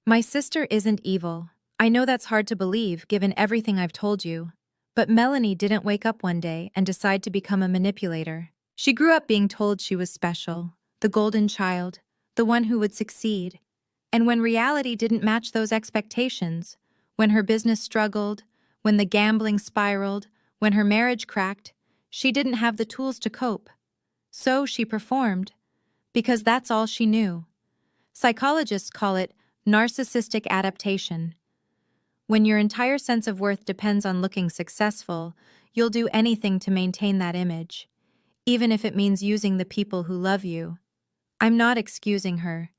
My sister isn't evil. I know that's hard to believe given everything I've told you. But Melanie didn't wake up one day and decide to become a manipulator. She grew up being told she was special, the golden child, the one who would succeed. And when reality didn't match those expectations, when her business struggled, when the gambling spiraled, when her marriage cracked, she didn't have the tools to cope. So she performed, because that's all she knew. Psychologists call it narcissistic adaptation. When your entire sense of worth depends on looking successful, you'll do anything to maintain that image, even if it means using the people who love you. I'm not excusing her.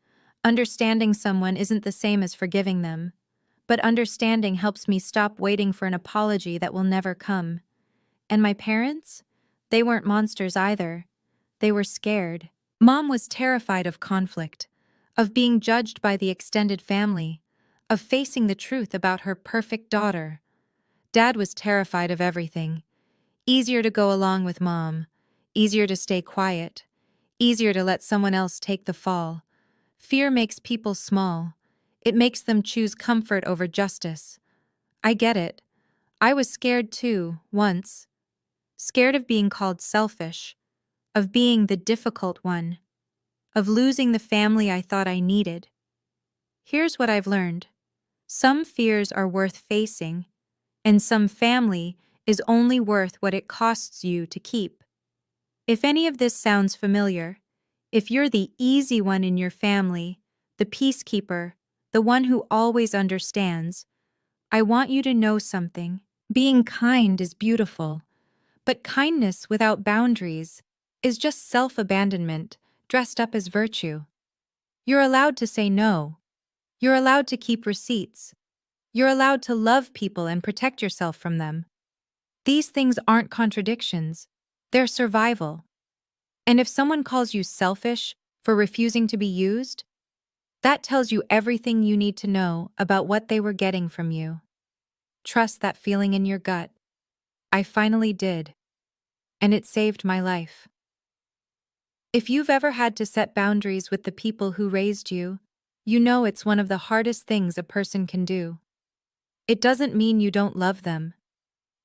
Understanding someone isn't the same as forgiving them. But understanding helps me stop waiting for an apology that will never come. And my parents? They weren't monsters either. They were scared. Mom was terrified of conflict, of being judged by the extended family, of facing the truth about her perfect daughter. Dad was terrified of everything. Easier to go along with Mom. Easier to stay quiet. Easier to let someone else take the fall. Fear makes people small. It makes them choose comfort over justice. I get it. I was scared too, once. Scared of being called selfish, of being the difficult one, of losing the family I thought I needed. Here's what I've learned. Some fears are worth facing, and some family is only worth what it costs you to keep. If any of this sounds familiar, if you're the easy one in your family, the peacekeeper, the one who always understands, I want you to know something. Being kind is beautiful, but kindness without boundaries is just self-abandonment dressed up as virtue. You're allowed to say no. You're allowed to keep receipts. You're allowed to love people and protect yourself from them. These things aren't contradictions. They're survival. And if someone calls you selfish for refusing to be used, that tells you everything you need to know about what they were getting from you. Trust that feeling in your gut. I finally did. And it saved my life. If you've ever had to set boundaries with the people who raised you, you know it's one of the hardest things a person can do. It doesn't mean you don't love them.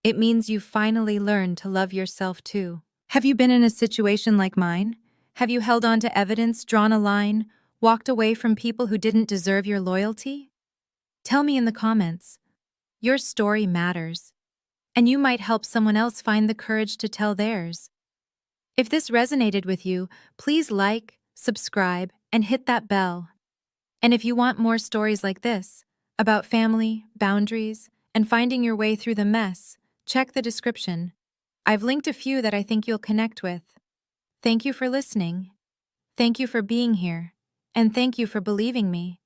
It means you finally learned to love yourself too. Have you been in a situation like mine? Have you held on to evidence, drawn a line, walked away from people who didn't deserve your loyalty? Tell me in the comments. Your story matters, and you might help someone else find the courage to tell theirs. If this resonated with you, please like, subscribe, and hit that bell. And if you want more stories like this, about family, boundaries, and finding your way through the mess, check the description. I've linked a few that I think you'll connect with. Thank you for listening. Thank you for being here. And thank you for believing me.